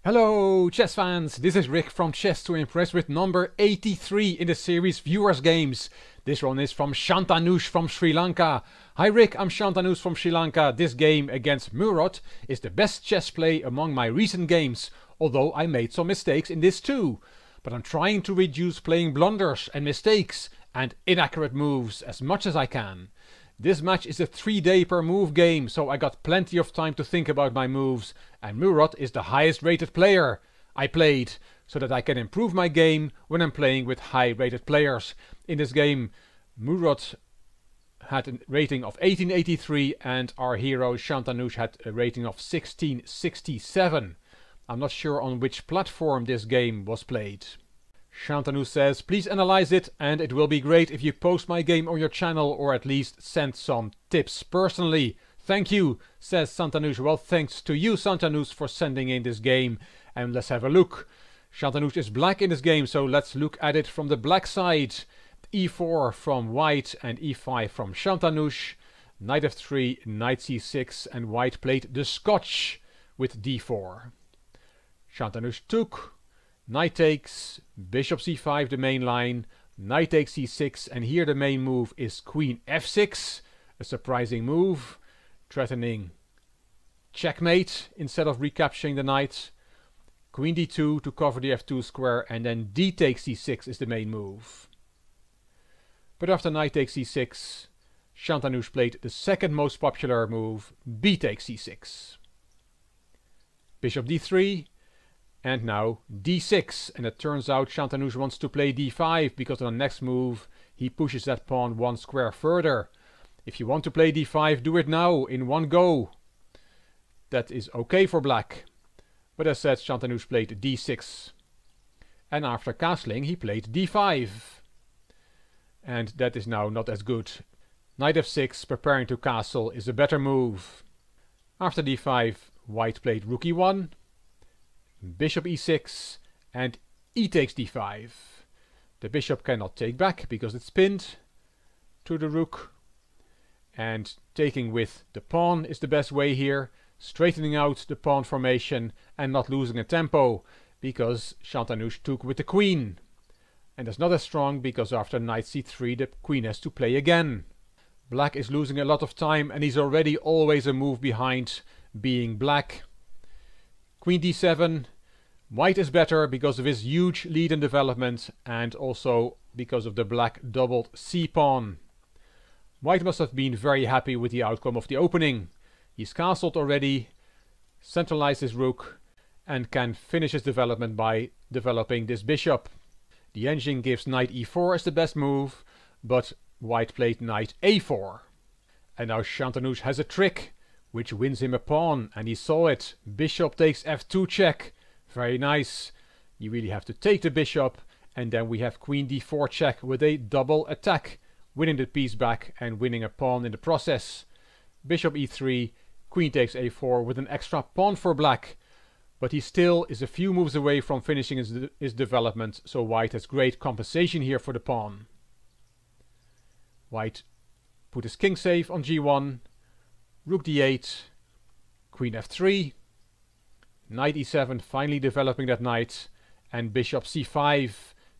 Hello chess fans, this is Rick from Chess to Impress with number 83 in the series Viewers Games. This one is from Shan Thanush from Sri Lanka. Hi Rick, I'm Shan Thanush from Sri Lanka. This game against Murad is the best chess play among my recent games, although I made some mistakes in this too. But I'm trying to reduce playing blunders and mistakes and inaccurate moves as much as I can. This match is a 3-day per move game, so I got plenty of time to think about my moves, and Murad is the highest rated player I played, so that I can improve my game when I'm playing with high rated players. In this game, Murad had a rating of 1883 and our hero Shan Thanush had a rating of 1667. I'm not sure on which platform this game was played. Shan Thanush says, please analyze it, and it will be great if you post my game on your channel or at least send some tips personally. Thank you, says Shan Thanush. Well, thanks to you, Shan Thanush, for sending in this game. And let's have a look. Shan Thanush is black in this game, so let's look at it from the black side. E4 from white and E5 from Shan Thanush. Knight f3, knight c6, and white played the Scotch with d4. Shan Thanush took. Knight takes, bishop c5 the main line, knight takes c6, and here the main move is queen f6, a surprising move, threatening checkmate instead of recapturing the knight. Queen d2 to cover the f2 square, and then d takes c6 is the main move. But after knight takes c6, Shan Thanush played the second most popular move, b takes c6. Bishop d3. And now d6, and it turns out Shan Thanush wants to play d5 because on the next move he pushes that pawn one square further. If you want to play d5, do it now in one go. That is okay for black. But as said, Shan Thanush played d6. And after castling he played d5. And that is now not as good. Knight f6 preparing to castle is a better move. After d5 white played rook e1. Bishop e6 and e takes d5. The bishop cannot take back because it's pinned to the rook, and taking with the pawn is the best way here, straightening out the pawn formation and not losing a tempo, because Shan Thanush took with the queen, and that's not as strong because after knight c3 the queen has to play again. Black is losing a lot of time and he's already always a move behind being black. Queen d7. White is better because of his huge lead in development and also because of the black doubled c-pawn. White must have been very happy with the outcome of the opening. He's castled already, centralized his rook, and can finish his development by developing this bishop. The engine gives knight e4 as the best move, but white played knight a4. And now Shan Thanush has a trick which wins him a pawn, and he saw it. Bishop takes f2 check. Very nice. You really have to take the bishop, and then we have queen d4 check with a double attack, winning the piece back and winning a pawn in the process. Bishop e3, queen takes a4 with an extra pawn for black, but he still is a few moves away from finishing his development, so white has great compensation here for the pawn. White put his king safe on g1, rook d8, queen f3, knight e7, finally developing that knight, and bishop c5.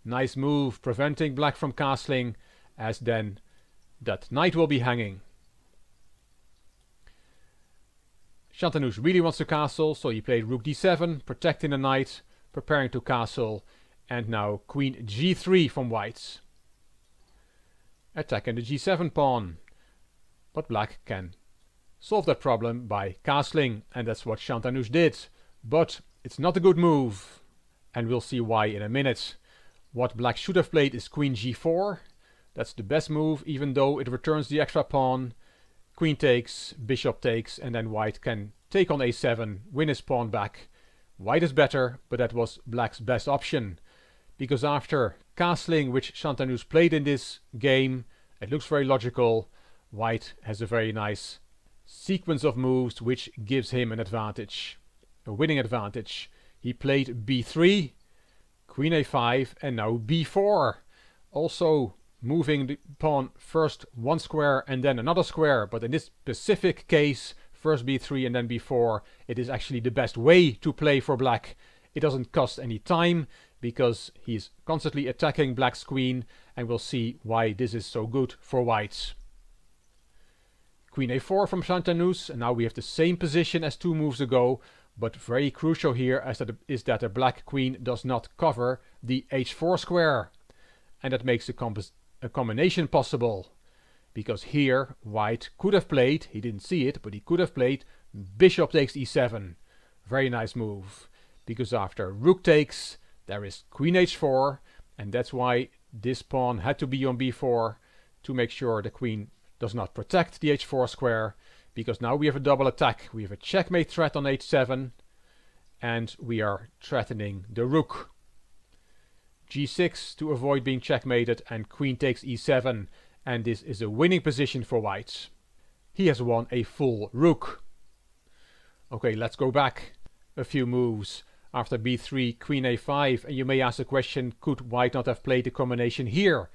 Nice move, preventing black from castling, as then that knight will be hanging. Shan Thanush really wants to castle, so he played rook d7, protecting the knight, preparing to castle, and now queen g3 from white. Attacking the g7 pawn, but black can solve that problem by castling, and that's what Shan Thanush did. But it's not a good move, and we'll see why in a minute. What black should have played is queen g4. That's the best move, even though it returns the extra pawn. Queen takes, bishop takes, and then white can take on a7, win his pawn back. White is better, but that was black's best option, because after castling, which Shan Thanush played in this game, it looks very logical. White has a very nice sequence of moves which gives him an advantage, a winning advantage. He played b3, queen a5, and now b4, also moving the pawn first one square and then another square, but in this specific case first b3 and then b4, it is actually the best way to play for black, It doesn't cost any time because he's constantly attacking black's queen, and we'll see why this is so good for white. Queen a4 from Shan Thanush, and now we have the same position as 2 moves ago, but very crucial here is that the black queen does not cover the h4 square, and that makes a combination possible. Because here white could have played, he didn't see it, but he could have played bishop takes e7. Very nice move. Because after rook takes, there is queen h4, and that's why this pawn had to be on b4 to make sure the queen does not protect the h4 square. Because now we have a double attack. We have a checkmate threat on h7, and we are threatening the rook. g6 to avoid being checkmated, and queen takes e7. And this is a winning position for white. He has won a full rook. Okay, let's go back a few moves. After b3, queen a5, and you may ask the question, could white not have played the combination here?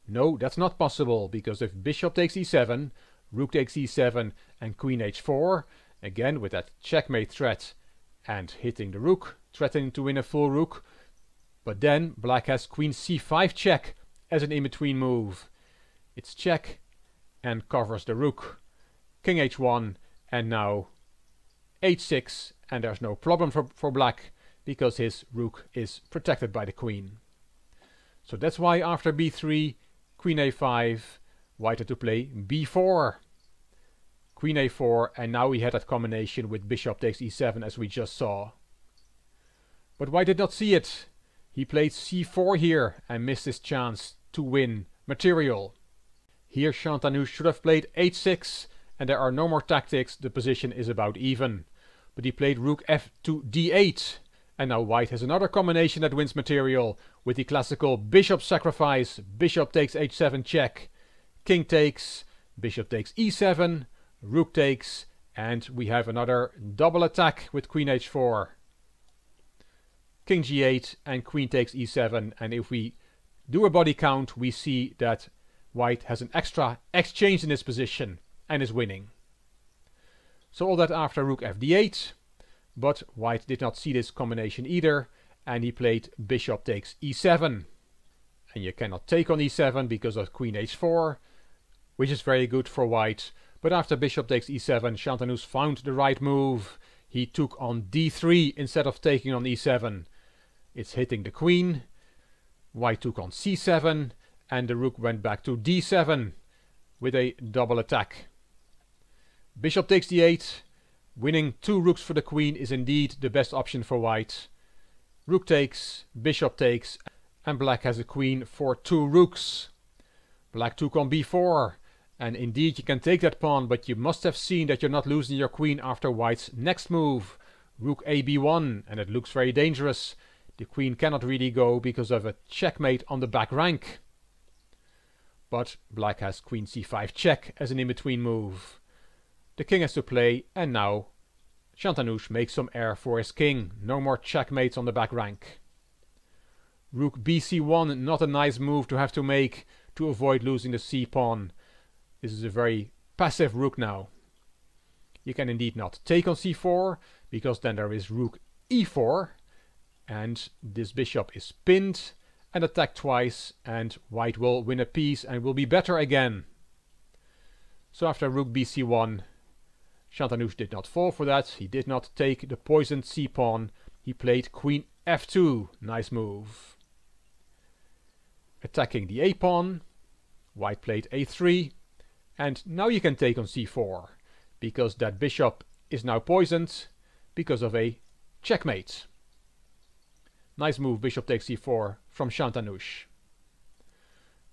No, that's not possible, because if bishop takes e7, rook takes e7, and queen h4, again with that checkmate threat and hitting the rook, threatening to win a full rook. But then black has queen c5 check as an in-between move. It's check and covers the rook. King h1, and now h6, and there's no problem for black because his rook is protected by the queen. So that's why after b3, queen a5, white had to play b4. Queen a4, and now we had that combination with bishop takes e7 as we just saw. But white did not see it. He played c4 here and missed his chance to win material. Here Shan Thanush should have played h6, and there are no more tactics, the position is about even. But he played rook f to d8, and now white has another combination that wins material, with the classical bishop sacrifice, bishop takes h7 check, king takes, bishop takes e7, rook takes, and we have another double attack with queen h4. King g8 and queen takes e7, and if we do a body count, we see that white has an extra exchange in this position and is winning. So all that after rook fd8, but white did not see this combination either, and he played bishop takes e7. And you cannot take on e7 because of queen h4, which is very good for white. But after bishop takes e7, Shan Thanush found the right move. He took on d3 instead of taking on e7. It's hitting the queen. White took on c7, and the rook went back to d7 with a double attack. Bishop takes d8. Winning 2 rooks for the queen is indeed the best option for white. Rook takes, bishop takes, and black has a queen for 2 rooks. Black took on b4, and indeed you can take that pawn, but you must have seen that you're not losing your queen after white's next move, rook a b1, and it looks very dangerous. The queen cannot really go because of a checkmate on the back rank. But black has queen c5 check as an in-between move. The king has to play, and now Shan Thanush makes some air for his king. No more checkmates on the back rank. Rook bc1, not a nice move to have to make to avoid losing the c-pawn. This is a very passive rook now. You can indeed not take on c4, because then there is rook e4, and this bishop is pinned and attacked twice, and white will win a piece and will be better again. So after rook bc1, Shan Thanush did not fall for that. He did not take the poisoned c-pawn. He played queen f2. Nice move. Attacking the a-pawn. White played a3. And now you can take on c4, because that bishop is now poisoned because of a checkmate. Nice move, bishop takes c4 from Shan Thanush.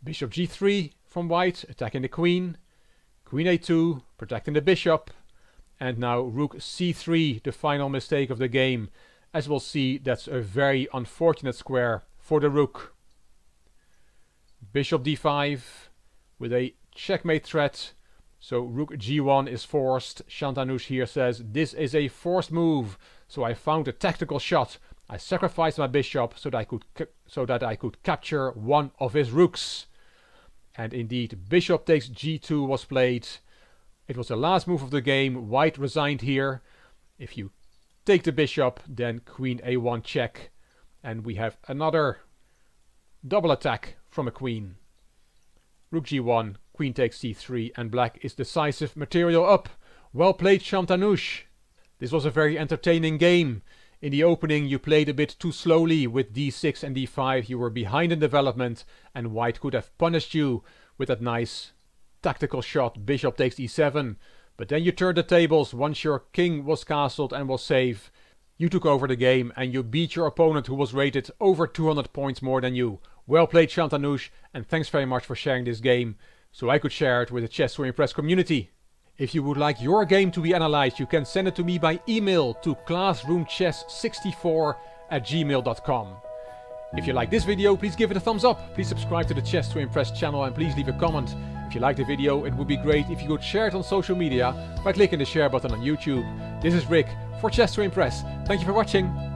Bishop g3 from white, attacking the queen. Queen a2, protecting the bishop. And now rook c3, the final mistake of the game. As we'll see, that's a very unfortunate square for the rook. Bishop d5 with a checkmate threat. So rook g1 is forced. Shan Thanush here says, this is a forced move. So I found a tactical shot. I sacrificed my bishop so that I could capture one of his rooks. And indeed, bishop takes g2 was played. It was the last move of the game. White resigned here. If you take the bishop, then queen a1 check. And we have another double attack from a queen. Rook g1, queen takes c3, and black is decisive material up. Well played, Shan Thanush. This was a very entertaining game. In the opening you played a bit too slowly with d6 and d5. You were behind in development and white could have punished you with that nice tactical shot, bishop takes e7. But then you turned the tables once your king was castled and was safe. You took over the game and you beat your opponent who was rated over 200 points more than you. Well played, Shan Thanush, and thanks very much for sharing this game so I could share it with the Chess to Impress community. If you would like your game to be analyzed, you can send it to me by email to classroomchess64@gmail.com. If you like this video, please give it a thumbs up. Please subscribe to the Chess to Impress channel and please leave a comment. If you liked the video, it would be great if you could share it on social media by clicking the share button on YouTube. This is Rick for Chess to Impress. Thank you for watching.